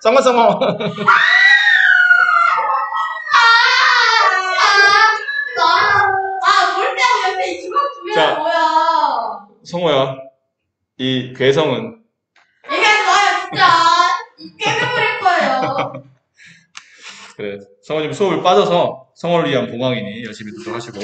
쌍마쌍마. 뭘 때문에 옆에 이 주먹 두 개가 자. 뭐야? 성호야, 이 괴성은 얘기하지 마요, 진짜. 깨물릴 거예요. 그래. 성호님 수업을 빠져서 성호를 위한 봉황이니 열심히 도전하시고.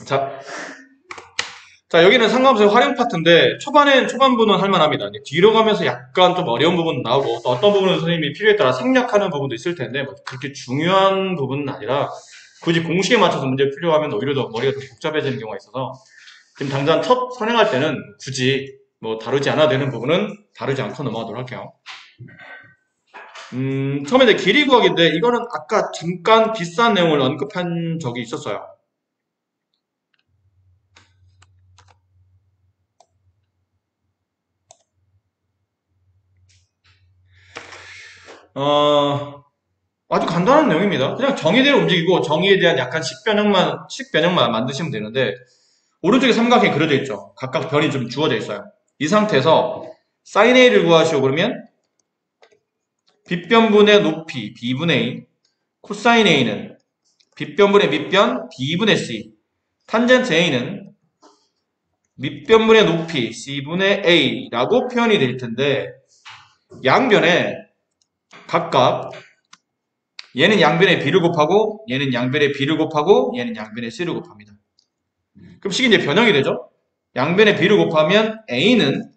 자, 여기는 상관없어요. 활용 파트인데 초반부는 할만합니다. 이제 뒤로 가면서 약간 좀 어려운 부분 나오고 또 어떤 부분은 선생님이 필요에 따라 생략하는 부분도 있을 텐데 뭐 그렇게 중요한 부분은 아니라 굳이 공식에 맞춰서 문제를 풀려고 하면 오히려 더 머리가 더 복잡해지는 경우가 있어서 지금 당장 첫 선행할 때는 굳이 뭐 다루지 않아도 되는 부분은 다루지 않고 넘어가도록 할게요. 처음에 이제 길이 구하기인데 이거는 아까 잠깐 비싼 내용을 언급한 적이 있었어요. 아주 간단한 내용입니다. 그냥 정의대로 움직이고 정의에 대한 약간 식변형만 만드시면 되는데 오른쪽에 삼각형이 그려져 있죠. 각각 변이 좀 주어져 있어요. 이 상태에서 sin A를 구하시오 그러면 빗변분의 높이 B분의 A, 코사인 A는 빗변분의 밑변 B분의 C, 탄젠트 A는 밑변분의 높이 C분의 A라고 표현이 될 텐데 양변에 각각 얘는 양변에 B를 곱하고 얘는 양변에 B를 곱하고 얘는 양변에 C를 곱합니다. 그럼 식이 이제 변형이 되죠? 양변에 B를 곱하면 A는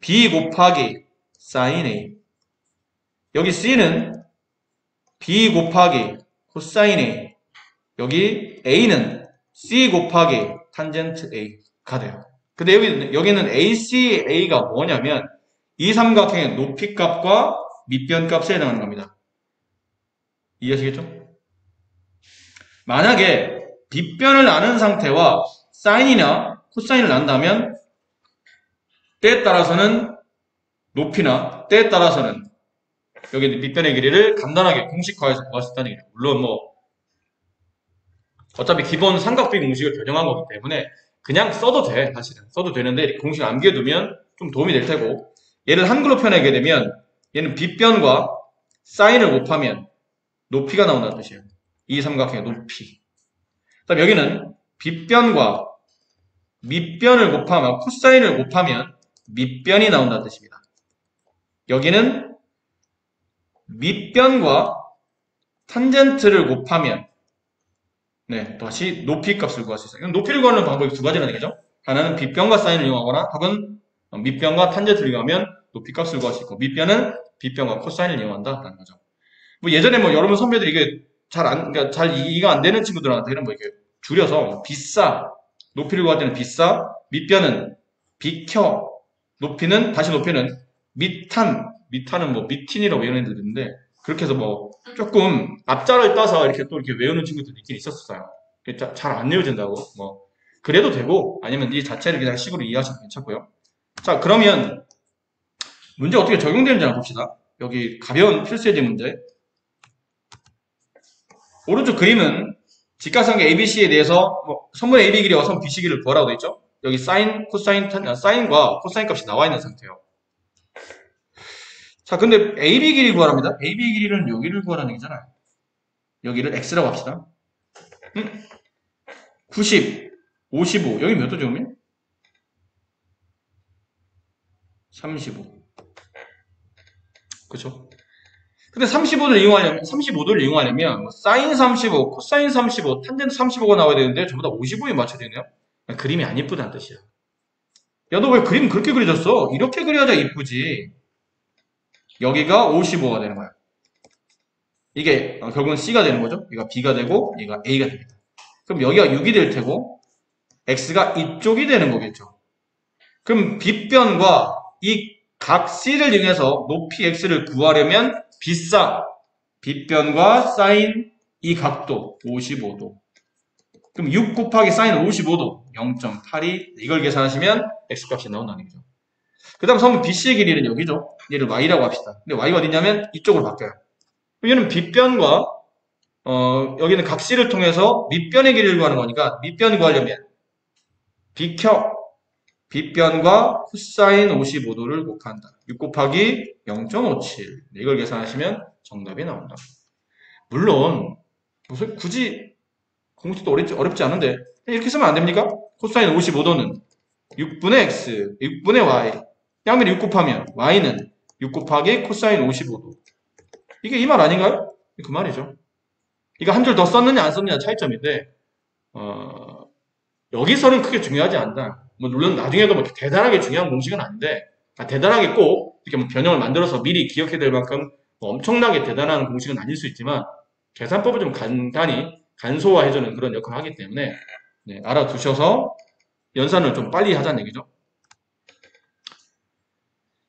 B 곱하기 sin A, 여기 C는 B 곱하기 코사인 A, 여기 A는 C 곱하기 탄젠트 A가 돼요. 근데 여기는 ACA가 뭐냐면 이 삼각형의 높이값과 밑변값에 해당하는 겁니다. 이해하시겠죠? 만약에 빗변을 아는 상태와 사인이나 코사인을 안다면 때에 따라서는 높이나 때에 따라서는 여기 밑변의 길이를 간단하게 공식화해서 구할 수 있다는 얘기죠. 물론 뭐 어차피 기본 삼각비 공식을 변형한 거기 때문에 그냥 써도 돼. 사실은 써도 되는데 공식 암기해두면 좀 도움이 될 테고, 얘를 한글로 표현하게 되면 얘는 빗변과 사인을 곱하면 높이가 나온다는 뜻이에요. 이 삼각형의 높이. 그다음 여기는 빗변과 밑변을 곱하면 코사인을 곱하면 밑변이 나온다는 뜻입니다. 여기는 밑변과 탄젠트를 곱하면 다시 높이 값을 구할 수 있어요. 그럼 높이를 구하는 방법이 두 가지라는 얘기죠. 하나는 빗변과 사인을 이용하거나 혹은 밑변과 탄젠트를 이용하면 높이 값을 구할 수 있고, 밑변은 빗변과 코사인을 이용한다라는 거죠. 뭐 예전에 뭐 여러분 선배들이 이게 그러니까 잘 이해가 안 되는 친구들한테는 뭐 이렇게 줄여서 비싸, 높이를 구할 때는 비싸, 밑변은 비켜, 높이는 밑탄은 뭐 밑틴이라고 외우는 애들도 있는데, 그렇게 해서 뭐 조금 앞자를 따서 이렇게 또 이렇게 외우는 친구들도 있긴 있었어요. 잘 안 외워진다고. 뭐 그래도 되고 아니면 이 자체를 그냥 식으로 이해하셔도 괜찮고요. 자, 그러면 문제 어떻게 적용되는지 한번 봅시다. 여기 가벼운 필수예제 문제. 오른쪽 그림은 직각삼각 ABC에 대해서 선분 AB 길이와 선 BC 길이를 구하라고 되어 있죠. 여기 사인과 코사인 값이 나와 있는 상태예요. 자, 근데 AB 길이 구하랍니다. AB 길이는 여기를 구하라는 얘기잖아요. 여기를 X라고 합시다. 90, 55. 여기 몇 도죠, 그러면? 35. 그쵸? 근데 35도를 이용하려면 사인 35, 코사인 35, 탄젠트 35가 나와야 되는데 전부 다 55에 맞춰야 되네요. 그림이 안 이쁘다는 뜻이야. 야, 너 왜 그림 그렇게 그려졌어? 이렇게 그려야 이쁘지. 여기가 55가 되는 거야. 이게 결국은 C가 되는 거죠. 얘가 B가 되고 얘가 A가 됩니다. 그럼 여기가 6이 될 테고 X가 이쪽이 되는 거겠죠. 그럼 빗변과 이 각 C를 이용해서 높이 X를 구하려면 빗변과 사인 이 각도 55도. 그럼 6 곱하기 사인 55도 0.82, 이걸 계산하시면 X값이 나온다는 얘기죠. 그 다음 선분 BC의 길이는 여기죠. 얘를 Y라고 합시다. 근데 Y가 어디냐면 이쪽으로 바뀌어요. 얘는 빗변과 여기는 각 C를 통해서 밑변의 길이를 구하는 거니까 밑변 구하려면 비켜 빗변과 코사인 55도를 곱한다. 6 곱하기 0.57. 이걸 계산하시면 정답이 나온다. 물론 무슨 굳이 공식도 어렵지 않은데 이렇게 쓰면 안 됩니까? 코사인 55도는 6분의 x, 6분의 y. 양면에 6 곱하면 y는 6 곱하기 코사인 55도. 이게 이 말 아닌가요? 그 말이죠. 이거 한 줄 더 썼느냐 안 썼느냐 차이점인데 여기서는 크게 중요하지 않다. 뭐 물론 나중에도 뭐 대단하게 중요한 공식은 아닌데 대단하게 꼭 이렇게 뭐 변형을 만들어서 미리 기억해야 될 만큼 뭐 엄청나게 대단한 공식은 아닐 수 있지만 계산법을 좀 간단히 간소화해주는 그런 역할을 하기 때문에 네, 알아두셔서 연산을 좀 빨리 하자는 얘기죠.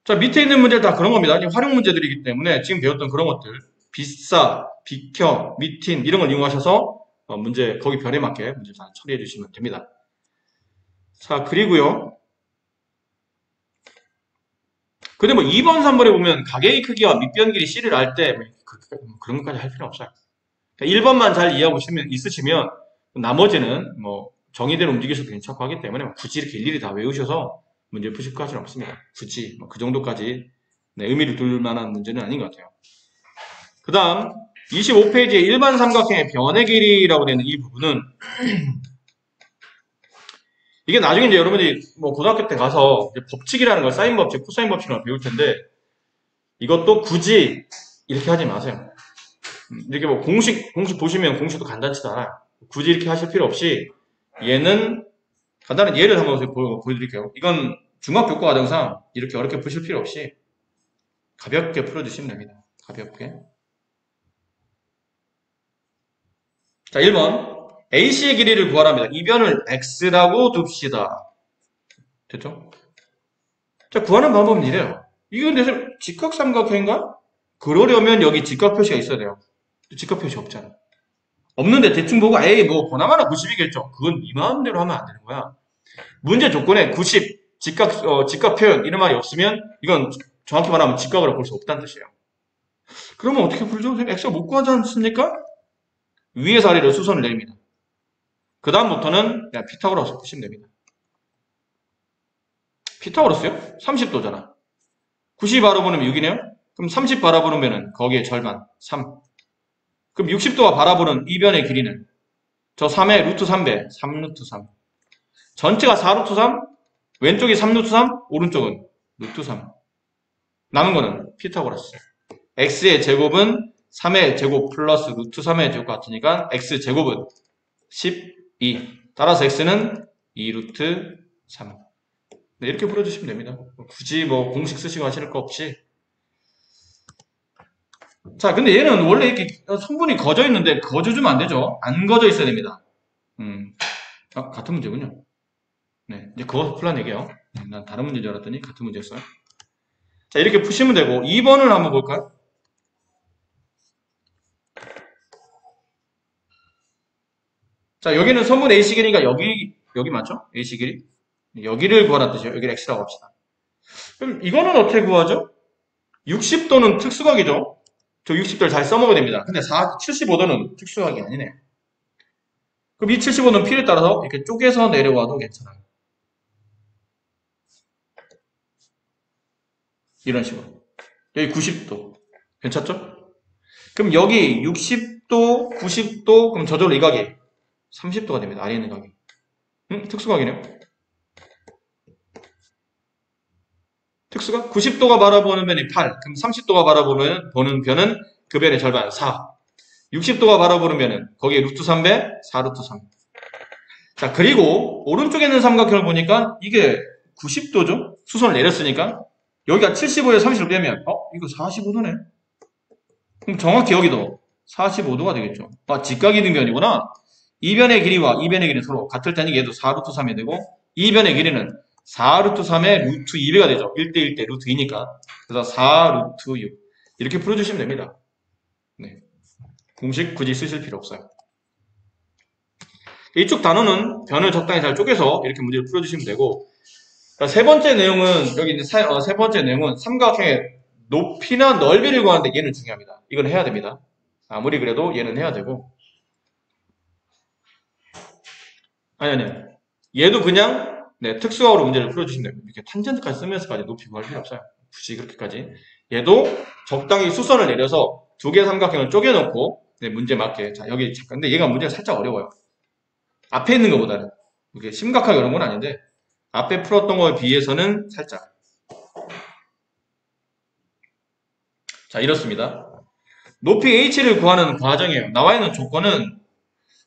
자, 밑에 있는 문제는 다 그런 겁니다. 활용 문제들이기 때문에 지금 배웠던 그런 것들 비싸, 비켜, 미틴 이런 걸 이용하셔서 문제 거기 별에 맞게 문제 잘 처리해 주시면 됩니다. 자, 그리고요. 근데 뭐 2번, 3번에 보면 가계의 크기와 밑변 길이 C를 알 때 그런 것까지 할 필요 없어요. 1번만 잘 이해하고 있으시면 나머지는 뭐 정의대로 움직이셔도 괜찮고 하기 때문에 굳이 이렇게 일일이 다 외우셔서 문제 푸실 것까지는 없습니다. 굳이 그 정도까지 의미를 둘 만한 문제는 아닌 것 같아요. 그 다음 25페이지에 일반 삼각형의 변의 길이라고 되는 이 부분은 이게 나중에 이제 여러분들이 뭐 고등학교 때 가서 법칙이라는 걸 사인 법칙, 코사인 법칙을 배울 텐데 이것도 굳이 이렇게 하지 마세요. 이렇게 뭐 공식 보시면 공식도 간단치다. 굳이 이렇게 하실 필요 없이 얘는 간단한 예를 한번 보여드릴게요. 이건 중학교과 과정상 이렇게 어렵게 푸실 필요 없이 가볍게 풀어주시면 됩니다. 가볍게. 자, 1번. AC의 길이를 구하랍니다. 이 변을 X라고 둡시다. 됐죠? 자, 구하는 방법은 이래요. 이건 대체 직각삼각형인가? 그러려면 여기 직각 표시가 있어야 돼요. 직각 표시 없잖아. 없는데 대충 보고 에이 뭐 보나마나 90이겠죠. 그건 네 마음대로 하면 안 되는 거야. 문제 조건에 90, 직각 표현 이런 말이 없으면 이건 정확히 말하면 직각으로 볼 수 없다는 뜻이에요. 그러면 어떻게 풀죠? X가 못 구하지 않습니까? 위에서 아래로 수선을 내립니다. 그 다음부터는 그냥 피타고라스 푸시면 됩니다. 피타고라스요? 30도잖아. 90 바라보면 6이네요? 그럼 30 바라보면 거기에 절반, 3. 그럼 60도가 바라보는 이 변의 길이는 저 3의 루트 3배, 3루트 3. 전체가 4루트 3, 왼쪽이 3루트 3, 오른쪽은 루트 3. 남은 거는 피타고라스. x의 제곱은 3의 제곱 플러스 루트 3의 제곱 같으니까 x 제곱은 12. 따라서 x는 2루트 3. 네, 이렇게 풀어주시면 됩니다. 굳이 뭐 공식 쓰시고 하실 거 없이. 자, 근데 얘는 원래 이렇게 성분이 거져 있는데 거져주면 안 되죠. 안 거져 있어야 됩니다. 같은 문제군요. 네, 이제 그거 풀란 얘기예요. 난 다른 문제인 줄 알았더니 같은 문제였어요. 자, 이렇게 푸시면 되고 2번을 한번 볼까요? 자, 여기는 선분 AC 길이니까 여기 맞죠? AC 길이. 여기를 구하라는 뜻이에요. 여기를 X라고 합시다. 그럼 이거는 어떻게 구하죠? 60도는 특수각이죠. 저 60도를 잘 써먹어야 됩니다. 근데 75도는 특수각이 아니네요. 그럼 이 75도는 P를 따라서 이렇게 쪼개서 내려와도 괜찮아요. 이런 식으로. 여기 90도. 괜찮죠? 그럼 여기 60도, 90도, 그럼 저절로 이 각이 30도가 됩니다. 아래 있는 각이. 특수각이네요. 특수각? 90도가 바라보는 변이 8. 그럼 30도가 바라보는 변은 그 변의 절반 4. 60도가 바라보는 변은 거기에 루트 3배 4루트 3. 자, 그리고 오른쪽에 있는 삼각형을 보니까 이게 90도죠? 수선을 내렸으니까 여기가 75에서 30을 빼면 이거 45도네. 그럼 정확히 여기도 45도가 되겠죠. 직각이 된 변이구나. 이 변의 길이와 이 변의 길이는 서로 같을 테니 얘도 4루트 3이 되고 이 변의 길이는 4루트 3의 루트 2배가 되죠. 1대 1대 루트 2니까. 그래서 4루트 6. 이렇게 풀어주시면 됩니다. 네. 공식 굳이 쓰실 필요 없어요. 이쪽 단어는 변을 적당히 잘 쪼개서 이렇게 문제를 풀어주시면 되고 세 번째 내용은 여기 세 번째 내용은 삼각형의 높이나 넓이를 구하는데 얘는 중요합니다. 이건 해야 됩니다. 아무리 그래도 얘는 해야 되고 아니 얘도 그냥 네, 특수화로 문제를 풀어주시면 됩니다. 이렇게 탄젠트까지 쓰면서까지 높이 구할 필요 없어요. 굳이 그렇게까지. 얘도 적당히 수선을 내려서 두 개의 삼각형을 쪼개놓고 네, 문제 맞게. 자, 여기 잠깐. 근데 얘가 문제가 살짝 어려워요. 앞에 있는 것보다는. 이게 심각하게 어려운 건 아닌데 앞에 풀었던 거에 비해서는 살짝. 자, 이렇습니다. 높이 h를 구하는 과정이에요. 나와 있는 조건은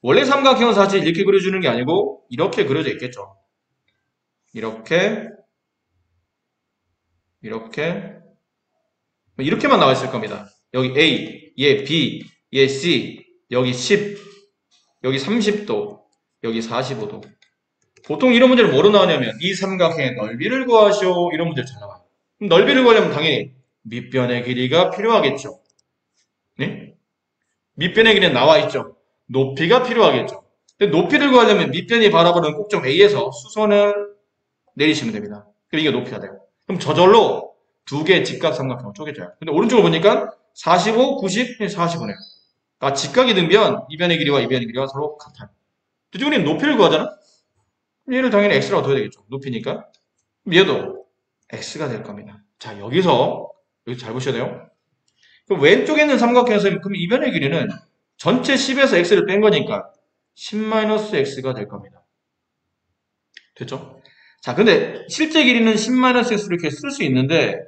원래 삼각형은 사실 이렇게 그려주는 게 아니고 이렇게 그려져 있겠죠. 이렇게만 나와 있을 겁니다. 여기 A, 얘 B, 얘 C, 여기 10, 여기 30도, 여기 45도. 보통 이런 문제를 뭐로 나오냐면 이 삼각형의 넓이를 구하시오 이런 문제를 잘 나와요. 그럼 넓이를 구하려면 당연히 밑변의 길이가 필요하겠죠. 네? 밑변의 길이는 나와 있죠. 높이가 필요하겠죠. 근데 높이를 구하려면 밑변이 바라보는 꼭점 A에서 수선을 내리시면 됩니다. 그럼 이게 높이가 돼요. 그럼 저절로 두 개의 직각 삼각형을 쪼개져요. 근데 오른쪽으로 보니까 45, 90, 45네요. 그러니까 직각이 등변 이 변의 길이와 이 변의 길이가 서로 같아요. 이쪽은 높이를 구하잖아? 그럼 얘를 당연히 x라고 둬야 되겠죠. 높이니까. 그럼 얘도 x가 될 겁니다. 자, 여기서 잘 보셔야 돼요. 그럼 왼쪽에 있는 삼각형에서 그럼 이 변의 길이는 전체 10에서 x를 뺀 거니까 10-x가 될 겁니다. 됐죠? 자, 근데 실제 길이는 10-x로 이렇게 쓸 수 있는데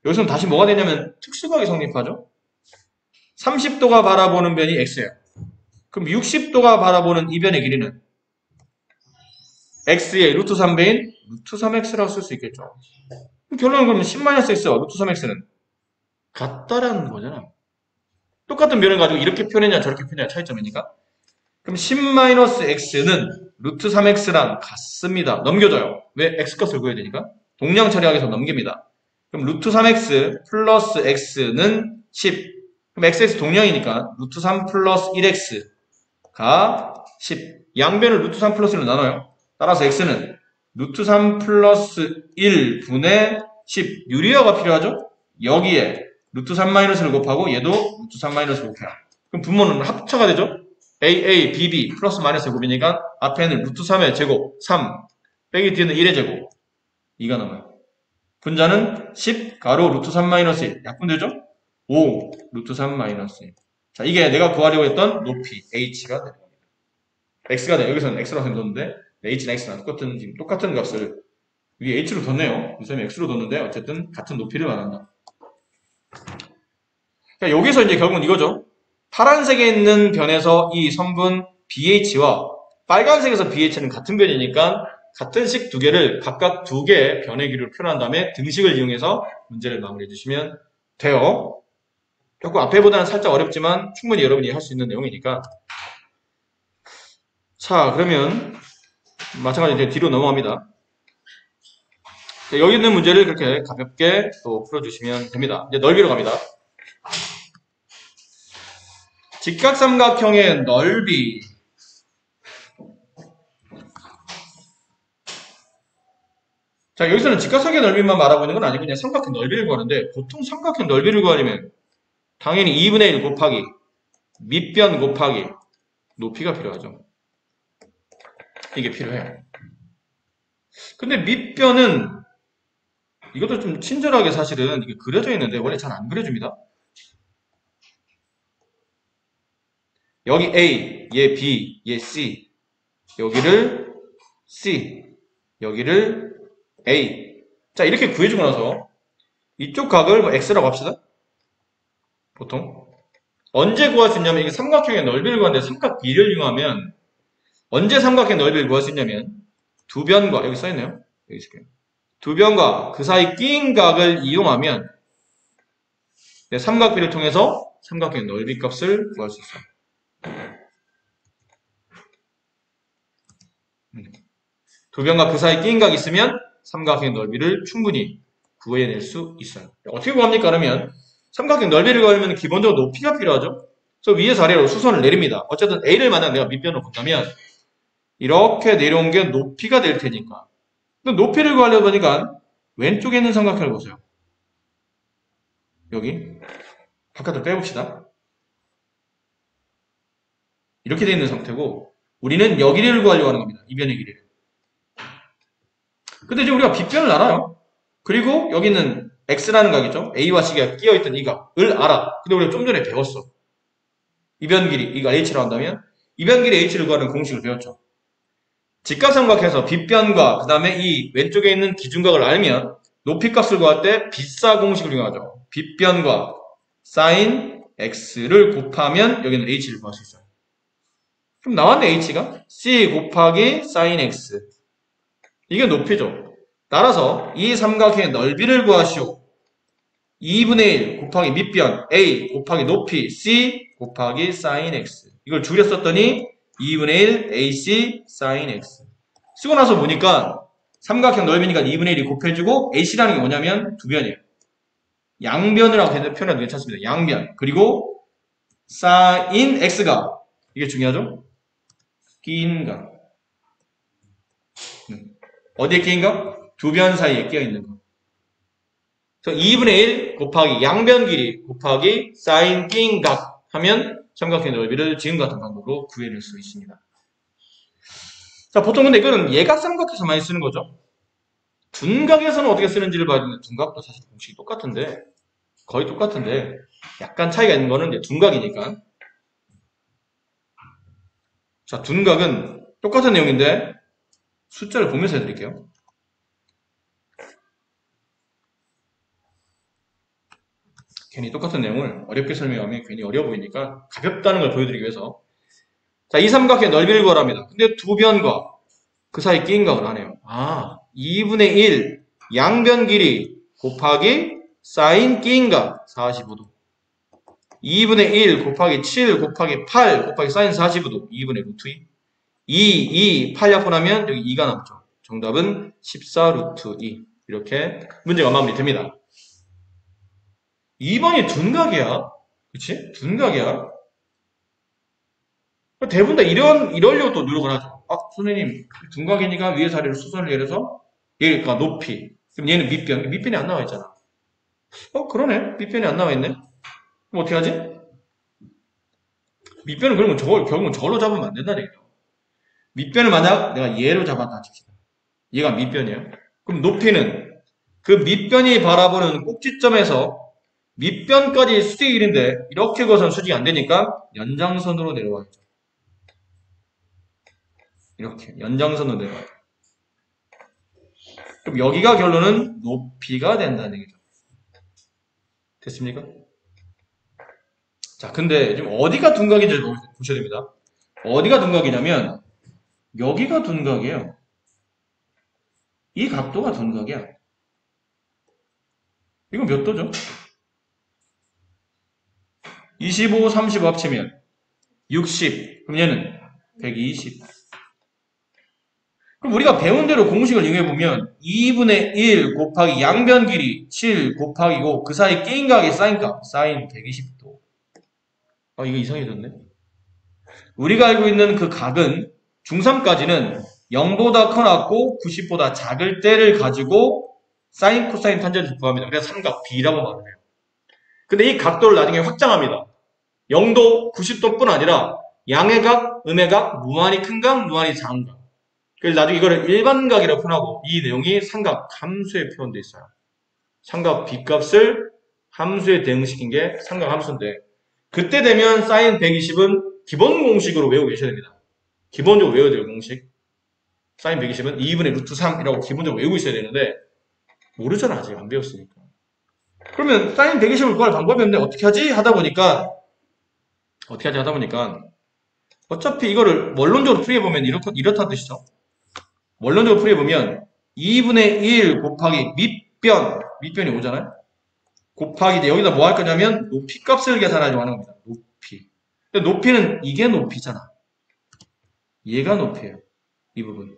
여기서는 다시 뭐가 되냐면 특수각이 성립하죠? 30도가 바라보는 변이 x예요. 그럼 60도가 바라보는 이 변의 길이는 x의 루트 3배인 루트 3x라고 쓸 수 있겠죠. 결론은 그러면 10-x와 루트 3x는 같다라는 거잖아. 똑같은 변을 가지고 이렇게 표현했냐 저렇게 표현했냐 차이점이니까. 그럼 10-x는 루트 3x랑 같습니다. 넘겨줘요. 왜? x값을 구해야 되니까. 동량 처리하기 위해서 넘깁니다. 그럼 루트 3x 플러스 x는 10. 그럼 xx 동량이니까 루트 3 플러스 1x가 10. 양변을 루트 3 플러스 1로 나눠요. 따라서 x는 루트 3 플러스 1분의 10. 유리화가 필요하죠? 여기에 루트 3-를 곱하고 얘도 루트 3-를 곱해요. 그럼 분모는 합차가 되죠? a, b 플러스 마이너스 제곱이니까 앞에는 루트 3의 제곱 3 빼기 뒤에는 1의 제곱 2가 남아요. 분자는 10 가로 루트 3-1 약분되죠? 5 루트 3-1. 자, 이게 내가 구하려고 했던 높이 h가 되는 겁니다. x가 돼. 여기서는 x라고 생겼는데 h랑 x랑 똑같은 값을 위에 h로 뒀네요. 이 셈이 x로 뒀는데 어쨌든 같은 높이를 말한다. 그러니까 여기서 이제 결국은 이거죠. 파란색에 있는 변에서 이 성분 BH와 빨간색에서 BH는 같은 변이니까 같은 식 두 개를 각각 두 개의 변의 길이로 표현한 다음에 등식을 이용해서 문제를 마무리해 주시면 돼요. 조금 앞에보다는 살짝 어렵지만 충분히 여러분이 할 수 있는 내용이니까. 자, 그러면 마찬가지로 이제 뒤로 넘어갑니다. 여기 있는 문제를 그렇게 가볍게 또 풀어주시면 됩니다. 이제 넓이로 갑니다. 직각삼각형의 넓이. 자, 여기서는 직각삼각형 넓이만 말하고 있는 건 아니고 그냥 삼각형 넓이를 구하는데 보통 삼각형 넓이를 구하려면 당연히 2분의 1 곱하기 밑변 곱하기 높이가 필요하죠. 이게 필요해요. 근데 밑변은 이것도 좀 친절하게 사실은 이게 그려져 있는데 원래 잘 안 그려줍니다. 여기 A, 얘 B, 얘 C, 여기를 C, 여기를 A. 자, 이렇게 구해주고 나서 이쪽 각을 뭐 X라고 합시다. 보통. 언제 구할 수 있냐면 이게 삼각형의 넓이를 구하는데 삼각비를 이용하면 언제 삼각형의 넓이를 구할 수 있냐면 두 변과 여기 써있네요. 여기 있을게요. 두 변과 그 사이 끼인 각을 이용하면 삼각비를 통해서 삼각형의 넓이 값을 구할 수 있어요. 두 변과 그 사이 끼인 각이 있으면 삼각형의 넓이를 충분히 구해낼 수 있어요. 어떻게 구합니까? 그러면 삼각형 넓이를 구하려면 기본적으로 높이가 필요하죠. 그래서 위에서 아래로 수선을 내립니다. 어쨌든 A를 만약 내가 밑변으로 본다면 이렇게 내려온 게 높이가 될 테니까. 근데 높이를 구하려고 하니까 왼쪽에 있는 삼각형을 보세요. 여기 바깥으로 빼봅시다. 이렇게 되어 있는 상태고 우리는 여기를 구하려고 하는 겁니다. 이 변의 길이를. 근데 지금 우리가 빗변을 알아요. 그리고 여기는 x라는 각이죠. a와 c가 끼어있던 이 각을 알아. 근데 우리가 좀 전에 배웠어. 이변 길이, 이거 h로 한다면 이변 길이 h를 구하는 공식을 배웠죠. 직각삼각해서 빗변과 그 다음에 이 왼쪽에 있는 기준각을 알면 높이값을 구할 때 빗사 공식을 이용하죠. 빗변과 sin x를 곱하면 여기는 h를 구할 수 있어요. 그럼 나왔네 h가 c 곱하기 sin x 이게 높이죠. 따라서 이 삼각형의 넓이를 구하시오. 2분의 1 곱하기 밑변 a 곱하기 높이 c 곱하기 sin x 이걸 줄여 썼더니 2분의 1 ac sin x 쓰고 나서 보니까 삼각형 넓이니까 2분의 1이 곱해주고 ac라는 게 뭐냐면 두 변이에요. 양변이라고 표현해도 괜찮습니다. 양변 그리고 sin x가 이게 중요하죠. 끼인 각 어디에 끼인 각? 두 변 사이에 끼어 있는 각. 그래서 2분의 1 곱하기 양변 길이 곱하기 sin 끼인 각 하면 삼각형의 넓이를 지금 같은 방법으로 구해낼 수 있습니다. 자, 보통 근데 이거는 예각삼각에서 많이 쓰는 거죠. 둔각에서는 어떻게 쓰는지를 봐야 되는데 둔각도 사실 공식이 똑같은데 거의 똑같은데 약간 차이가 있는 거는 이제 둔각이니까. 자, 둔각은 똑같은 내용인데 숫자를 보면서 해드릴게요. 괜히 똑같은 내용을 어렵게 설명하면 괜히 어려워 보이니까 가볍다는 걸 보여드리기 위해서 자, 이 삼각형의 넓이를 구하랍니다. 근데 두 변과 그 사이 끼인 각을 하네요. 아, 2분의 1 양변 길이 곱하기 사인 끼인 각 45도 2분의 1 곱하기 7 곱하기 8 곱하기 사인 45도 2분의 루트 2 8 약분하면 여기 2가 남죠. 정답은 14 루트 2 이렇게 문제가 마무리됩니다. 2번이 둔각이야. 그치? 둔각이야. 대부분 다 이러려고 또 노력을 하죠. 아, 선생님, 둔각이니까 위에 사례를 수선을 내려서 얘가 높이. 그럼 얘는 밑변. 밑변이 안 나와 있잖아. 그러네. 밑변이 안 나와 있네. 그럼 어떻게 하지? 밑변은 그러면 결국은 저로 잡으면 안 된다는 얘기죠. 밑변을 만약 내가 얘로 잡았다 칩시다. 얘가 밑변이에요. 그럼 높이는 그 밑변이 바라보는 꼭지점에서 밑변까지 수직이 1인데 이렇게 거선 수직이 안 되니까 연장선으로 내려와야죠. 이렇게 연장선으로 내려와요. 그럼 여기가 결론은 높이가 된다는 얘기죠. 됐습니까? 자, 근데 지금 어디가 둔각인지 보셔야 됩니다. 어디가 둔각이냐면 여기가 둔각이에요. 이 각도가 둔각이야. 이거 몇 도죠? 25, 35 합치면 60. 그럼 얘는 120. 그럼 우리가 배운 대로 공식을 이용해보면 2분의 1 곱하기 양변 길이 7 곱하기 5 그 사이 끼인 각의 사인값 사인 120도. 아, 이거 이상해졌네. 우리가 알고 있는 그 각은 중3까지는 0보다 커놨고 90보다 작을 때를 가지고 사인, 코사인, 탄젠트를 구합니다. 그래서 삼각 B라고 말을 해요. 근데 이 각도를 나중에 확장합니다. 0도, 90도뿐 아니라 양의 각, 음의 각, 무한히 큰 각, 무한히 작은 각. 그래서 나중에 이거를 일반각이라고 표현하고 이 내용이 삼각 함수에 표현되어 있어요. 삼각 B값을 함수에 대응시킨 게 삼각 함수인데 그때 되면 사인 120은 기본 공식으로 외우고 계셔야 됩니다. 기본적으로 외워야 될 공식. 사인 120은 2분의 루트 3이라고 기본적으로 외우고 있어야 되는데 모르잖아. 아직 안 배웠으니까. 그러면 사인 120을 구할 방법이 없는데 어떻게 하지? 하다 보니까 어차피 이거를 원론적으로 풀이해보면 이렇다는 뜻이죠. 원론적으로 풀이해보면 2분의 1 곱하기 밑변이 오잖아요. 곱하기 여기다 뭐 할 거냐면 높이 값을 계산하려고 하는 겁니다. 높이. 근데 높이는 이게 높이잖아. 얘가 높이에요. 이 부분.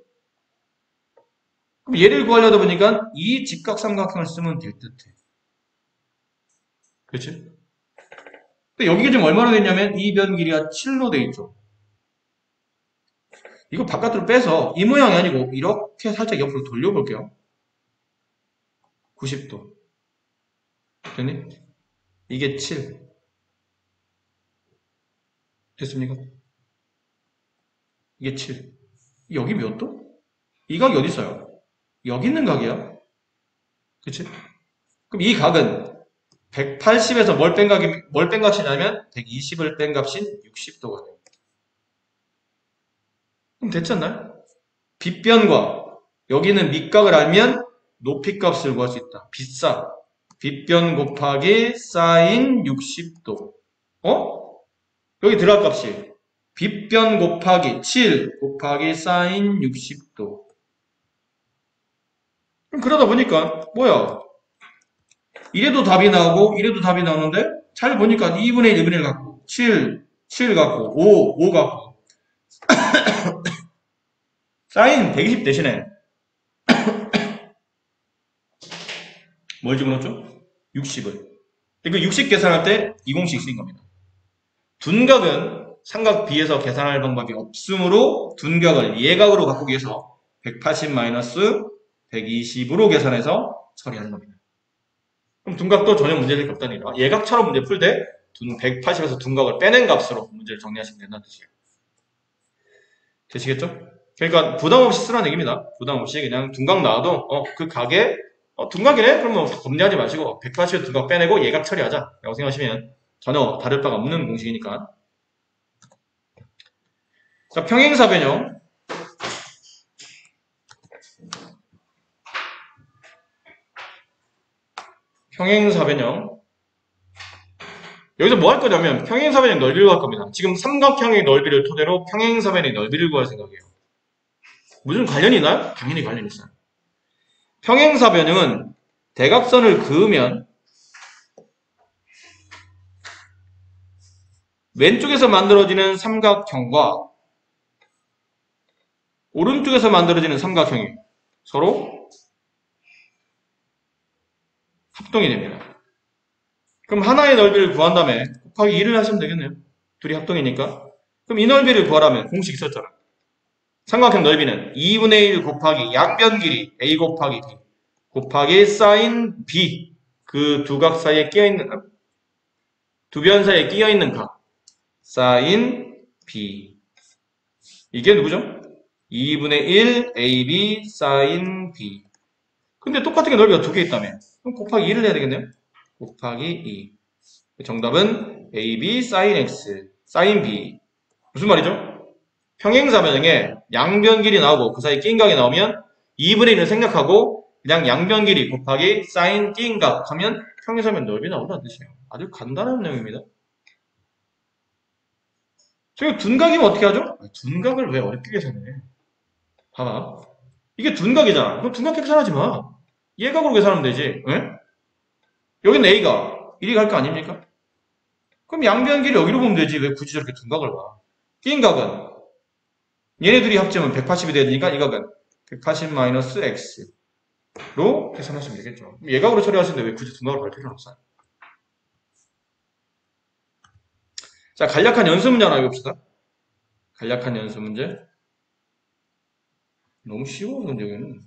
그럼 얘를 구하려다 보니까 이 직각삼각형을 쓰면 될 듯해. 그렇지? 근데 여기가 지금 얼마나 됐냐면 이 변 길이가 7로 돼 있죠. 이거 바깥으로 빼서 이 모양이 아니고 이렇게 살짝 옆으로 돌려볼게요. 90도. 됐니? 이게 7. 됐습니까? 이게 7. 여기 몇 도? 이 각이 어디 있어요? 여기 있는 각이야. 그치? 그럼 이 각은 180에서 뭘 뺀 값이냐면 120을 뺀 값인 60도가 돼요. 그럼 됐지 않나요? 빗변과 여기는 밑각을 알면 높이값을 구할 수 있다. 빗사. 빗변 곱하기 사인 60도. 여기 들어갈 값이 빗변 곱하기 7 곱하기 사인 60도. 그럼 그러다 보니까 뭐야? 이래도 답이 나오고 이래도 답이 나오는데 잘 보니까 2분의 1, 1분의 1 갖고 7 갖고 5 갖고 사인 120 대신에 뭘 집어넣었죠? 60을. 그 60 계산할 때 이 공식 쓰인 겁니다. 둔각은 삼각 B에서 계산할 방법이 없으므로 둔각을 예각으로 바꾸기 위해서 180-120으로 계산해서 처리하는 겁니다. 그럼 둔각도 전혀 문제될 게 없다니까. 예각처럼 문제 풀 때 180에서 둔각을 빼낸 값으로 문제를 정리하시면 된다는 뜻이에요. 되시겠죠? 그러니까 부담 없이 쓰라는 얘기입니다. 부담 없이 그냥 둔각 나와도 그 각에 둔각이네? 그럼 뭐 겁내하지 마시고 180에서 둔각 빼내고 예각 처리하자 라고 생각하시면 전혀 다를 바가 없는 공식이니까. 자, 평행사 변형. 평행사 변형. 여기서 뭐 할 거냐면 평행사 변형 넓이를 구할 겁니다. 지금 삼각형의 넓이를 토대로 평행사 변형의 넓이를 구할 생각이에요. 무슨 관련이 있나요? 당연히 관련이 있어요. 평행사 변형은 대각선을 그으면 왼쪽에서 만들어지는 삼각형과 오른쪽에서 만들어지는 삼각형이 서로 합동이 됩니다. 그럼 하나의 넓이를 구한 다음에 곱하기 2를 하시면 되겠네요. 둘이 합동이니까. 그럼 이 넓이를 구하라면 공식 있었잖아. 삼각형 넓이는 2분의 1 곱하기 양변 길이 a 곱하기 b 곱하기 사인 b. 그 두 각 사이에 끼어있는 두 변 사이에 끼어있는 각 사인 b. 이게 누구죠? 2분의 1 ab 사인 b. 근데 똑같은 게 넓이가 두 개 있다며. 그럼 곱하기 2를 해야 되겠네요. 곱하기 2. 정답은 ab 사인 x 사인 b. 무슨 말이죠? 평행사 변형에 양변 길이 나오고 그 사이 끼인 각이 나오면 2분의 1을 생략하고 그냥 양변 길이 곱하기 사인 끼인 각 하면 평행사 변형 넓이 나온다는 뜻이에요. 아주 간단한 내용입니다. 저희 둔각이면 어떻게 하죠? 둔각을 왜 어렵게 계산해? 봐봐. 이게 둔각이잖아. 그럼 둔각 계산하지 마. 예각으로 계산하면 되지. 응? 여기는 A가 1이 갈 거 아닙니까? 그럼 양변 길이 여기로 보면 되지. 왜 굳이 저렇게 둔각을 봐? 끼인 각은 얘네들이 합치면 180이 되니까 이 각은 180-x로 계산하시면 되겠죠. 예각으로 처리하시는데 왜 굳이 둔각을 볼 필요는 없어요. 자, 간략한 연습 문제 하나 해봅시다. 간략한 연습 문제. 너무 쉬워, 문제는.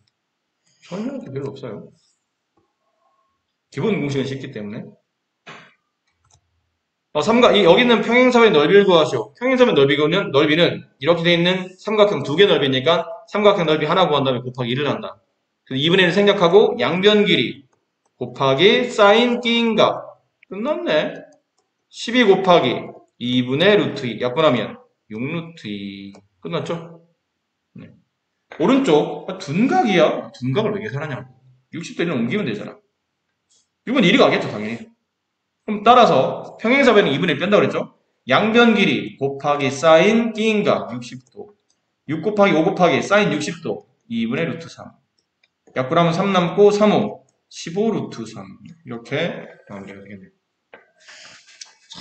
설명할 게 별로 없어요. 기본 공식은 쉽기 때문에. 여기 있는 평행사의 넓이를 구하시오. 평행사의 넓이는 이렇게 되어 있는 삼각형 두 개 넓이니까 삼각형 넓이 하나 구한 다음에 곱하기 1을 한다. 그래서 2분의 1을 생략하고 양변 길이 곱하기 사인 끼인 각. 끝났네. 12 곱하기 2분의 루트 2. 약분하면 6 루트 2. 끝났죠? 네. 오른쪽 둔각이야. 둔각을 왜 계산하냐고. 60도 1을 옮기면 되잖아. 이건 1이 가겠죠, 당연히. 그럼 따라서 평행사 변형 2분의 1 뺀다고 그랬죠? 양변 길이 곱하기 사인 끼인 각 60도. 6 곱하기 5 곱하기 사인 60도. 2분의 루트 3. 약분하면 3 남고 3, 5. 15 루트 3. 이렇게 마무리가 되겠네요.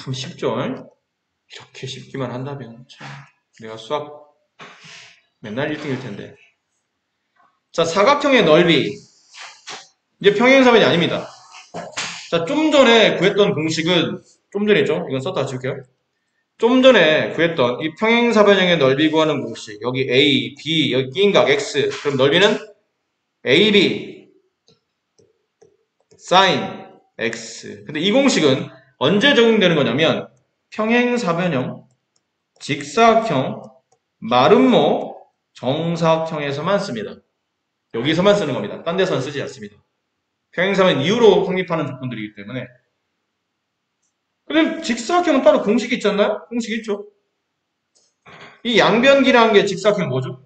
참 쉽죠? 이렇게 쉽기만 한다면 참 내가 수학 맨날 1등일 텐데. 자, 사각형의 넓이. 이제 평행사 변이 아닙니다. 자, 좀 전에 구했던 공식은 좀 전이죠. 이건 썼다 지울게요. 좀 전에 구했던 이 평행사 변형의 넓이 구하는 공식. 여기 A, B, 여기 끼인 각 X. 그럼 넓이는 AB sin X. 근데 이 공식은 언제 적용되는 거냐면 평행사 변형, 직사각형, 마름모, 정사각형에서만 씁니다. 여기서만 쓰는 겁니다. 딴 데서는 쓰지 않습니다. 평행사변 이후로 확립하는 조건들이기 때문에. 그럼 직사각형은 따로 공식이 있지 않나요? 공식이 있죠. 이 양변 길이라는 게 직사각형 뭐죠?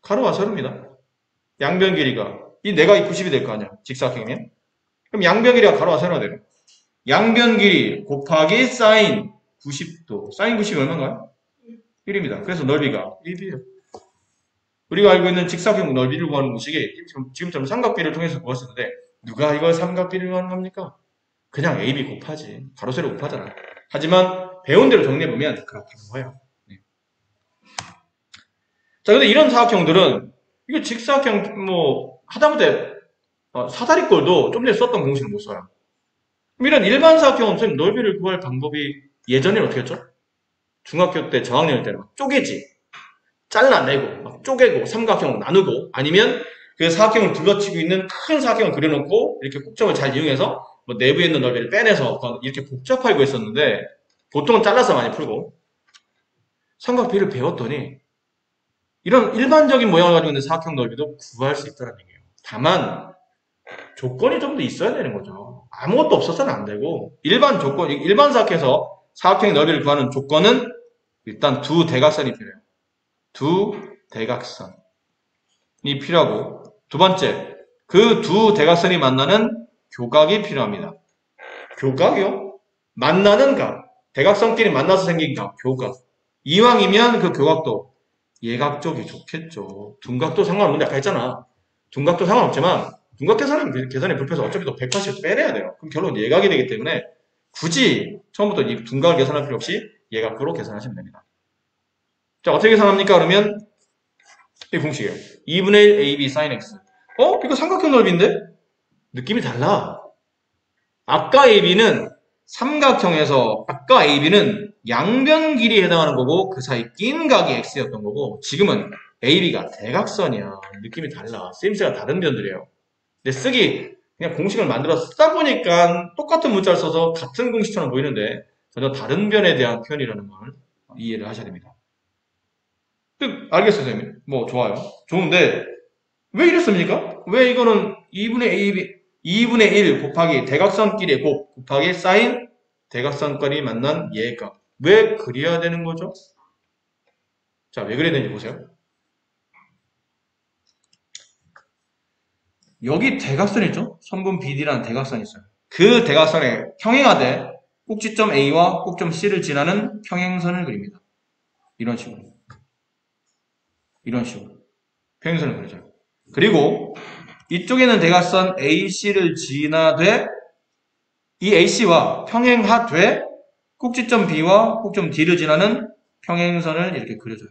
가로와 세로입니다. 양변 길이가 이 내가 이 90이 될 거 아니야. 직사각형이면. 그럼 양변 길이가 가로와 세로가 되요. 양변 길이 곱하기 사인 90도. 사인 90이 얼마인가요? 1입니다. 그래서 넓이가 1이에요. 우리가 알고 있는 직사각형 넓이를 구하는 공식이 지금처럼 삼각비를 통해서 구했었는데 누가 이걸 삼각비를 구하는 겁니까? 그냥 AB 곱하지. 가로 세로 곱하잖아. 하지만 배운 대로 정리해보면 그렇다는 거예요. 네. 자, 근데 이런 사각형들은 이거 직사각형 하다못해 사다리꼴도 좀 전에 썼던 공식을 못 써요. 그럼 이런 일반 사각형은 선생님 넓이를 구할 방법이 예전에는 어떻게 했죠? 중학교 때 저학년일 때는 쪼개지. 잘라내고 막 쪼개고 삼각형으로 나누고 아니면 그 사각형을 둘러치고 있는 큰 사각형을 그려놓고 이렇게 꼭점을 잘 이용해서 뭐 내부에 있는 넓이를 빼내서 이렇게 복잡하게 구했었는데 보통은 잘라서 많이 풀고 삼각비를 배웠더니 이런 일반적인 모양을 가지고 있는 사각형 넓이도 구할 수 있다는 얘기예요. 다만 조건이 좀 더 있어야 되는 거죠. 아무것도 없어서는 안 되고 일반 사각형에서 사각형의 넓이를 구하는 조건은 일단 두 대각선이 필요해요. 두 대각선이 필요하고 두 번째, 그 두 대각선이 만나는 교각이 필요합니다. 교각이요? 만나는 각. 대각선끼리 만나서 생긴 각, 교각. 이왕이면 그 교각도 예각 쪽이 좋겠죠. 둔각도 상관없는데 아까 했잖아. 둔각도 상관없지만 둔각 계산이 불편해서 어차피 또 180도 빼내야 돼요. 그럼 결론 예각이 되기 때문에 굳이 처음부터 이 둔각을 계산할 필요 없이 예각으로 계산하시면 됩니다. 자, 어떻게 계산합니까? 그러면 이 공식이에요. 2분의 1 AB sin X. 이거 삼각형 넓이인데? 느낌이 달라. 아까 AB는 삼각형에서 아까 AB는 양변 길이에 해당하는 거고 그 사이 낀 각이 X였던 거고 지금은 AB가 대각선이야. 느낌이 달라. 쓰임새가 다른 변들이에요. 근데 그냥 공식을 만들어 쓰다 보니까 똑같은 문자를 써서 같은 공식처럼 보이는데 전혀 다른 변에 대한 표현이라는 걸 이해를 하셔야 됩니다. 알겠어요, 선생님. 좋아요. 좋은데, 왜 이랬습니까? 왜 이거는 2분의 1 곱하기 대각선끼리의 곱하기 사인 대각선끼리 만난 예각. 왜 그려야 되는 거죠? 자, 왜 그래야 되는지 보세요. 여기 대각선 있죠? 선분 BD라는 대각선이 있어요. 그 대각선에 평행하되 꼭지점 A와 꼭점 C를 지나는 평행선을 그립니다. 이런 식으로. 평행선을 그려줘요. 그리고 이쪽에는 대각선 AC를 지나되 이 AC와 평행하되 꼭지점 B와 꼭점 D를 지나는 평행선을 이렇게 그려줘요.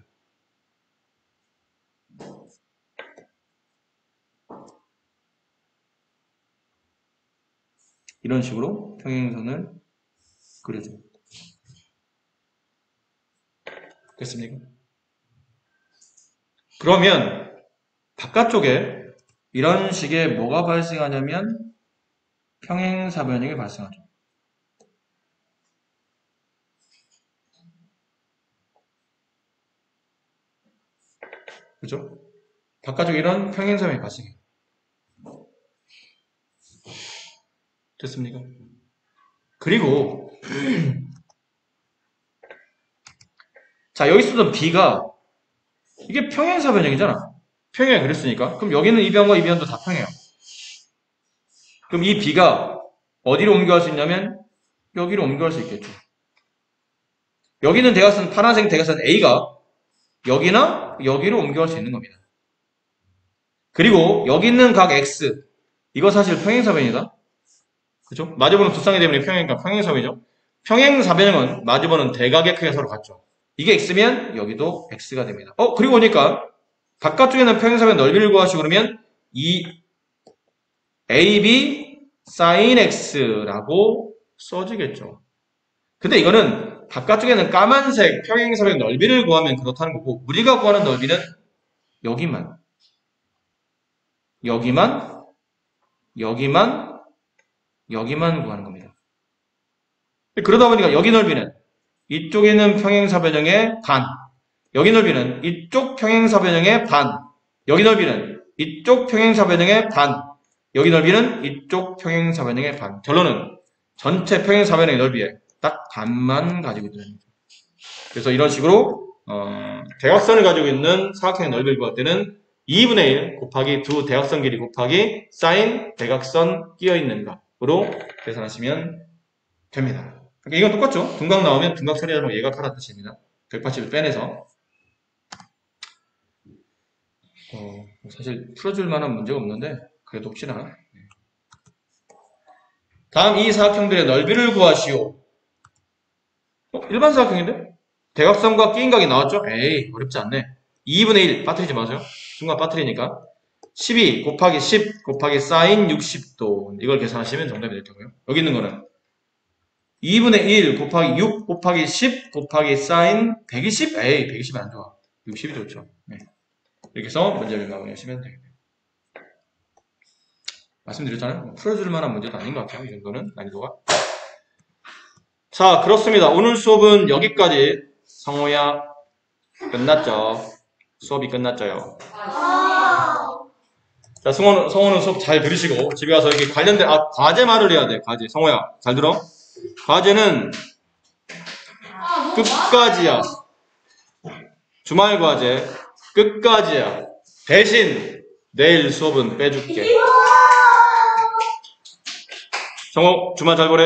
이런 식으로 평행선을 그려줘요. 됐습니까? 그러면 바깥쪽에 이런 식의 뭐가 발생하냐면 평행사변형이 발생하죠. 그죠? 바깥쪽에 이런 평행사변형이 발생해요. 됐습니까? 그리고 자, 여기 쓰던 B가 이게 평행사변형이잖아. 평행을 그렸으니까. 그럼 여기는 이 변과 이 변도 다 평행해요. 그럼 이 B가 어디로 옮겨갈 수 있냐면 여기로 옮겨갈 수 있겠죠. 여기는 대각선, 파란색 대각선 A가 여기나 여기로 옮겨갈 수 있는 겁니다. 그리고 여기 있는 각 X, 이거 사실 평행사변이다. 그죠? 마주보는 두 쌍이 되면 평행사변이죠. 평행사변형은 마주보는 대각의 크기가 서로 같죠. 이게 X면 여기도 X가 됩니다. 그리고 보니까 바깥쪽에는 평행사변 넓이를 구하시고 그러면 이 AB sin X라고 써지겠죠. 근데 이거는 바깥쪽에는 까만색 평행사변 넓이를 구하면 그렇다는 거고 우리가 구하는 넓이는 여기만 구하는 겁니다. 그러다 보니까 여기 넓이는 이쪽에는 평행사변형의 반, 여기 넓이는 이쪽 평행사변형의 반, 여기 넓이는 이쪽 평행사변형의 반. 여기 넓이는 이쪽 평행사변형의 반. 결론은 전체 평행사변형의 넓이의 딱 반만 가지고 있다는 거죠. 그래서 이런 식으로 대각선을 가지고 있는 사각형의 넓이를 구할 때는 2분의 1 곱하기 두 대각선 길이 곱하기 사인 대각선 끼어 있는 값으로 계산하시면 됩니다. 그러니까 이건 똑같죠? 둔각 나오면 둔각 처리하면 얘가 파란 뜻입니다. 결파집을 빼내서 사실 풀어줄 만한 문제가 없는데 그래도 혹시나. 다음 이 사각형들의 넓이를 구하시오. 일반 사각형인데? 대각선과 끼인 각이 나왔죠? 에이 어렵지 않네. 2분의 1 빠뜨리지 마세요. 중간 빠뜨리니까 12 곱하기 10 곱하기 사인 60도 이걸 계산하시면 정답이 될 거고요. 여기 있는 거는 2분의 1 곱하기 6 곱하기 10 곱하기 사인 120? 에이 120이 안 좋아. 60이 좋죠. 네. 이렇게 해서 문제를 마무리하시면 되겠네요. 말씀드렸잖아요. 풀어줄 만한 문제도 아닌 것 같아요. 이 정도는 난이도가. 자, 그렇습니다. 오늘 수업은 여기까지. 성호야 끝났죠. 수업이 끝났죠요. 자, 성호는 수업 잘 들으시고 집에 가서 이렇게 관련된 과제 말을 해야 돼. 과제. 성호야 잘 들어. 과제는 끝까지야. 주말 과제 끝까지야. 대신 내일 수업은 빼줄게. 성호 주말 잘 보내.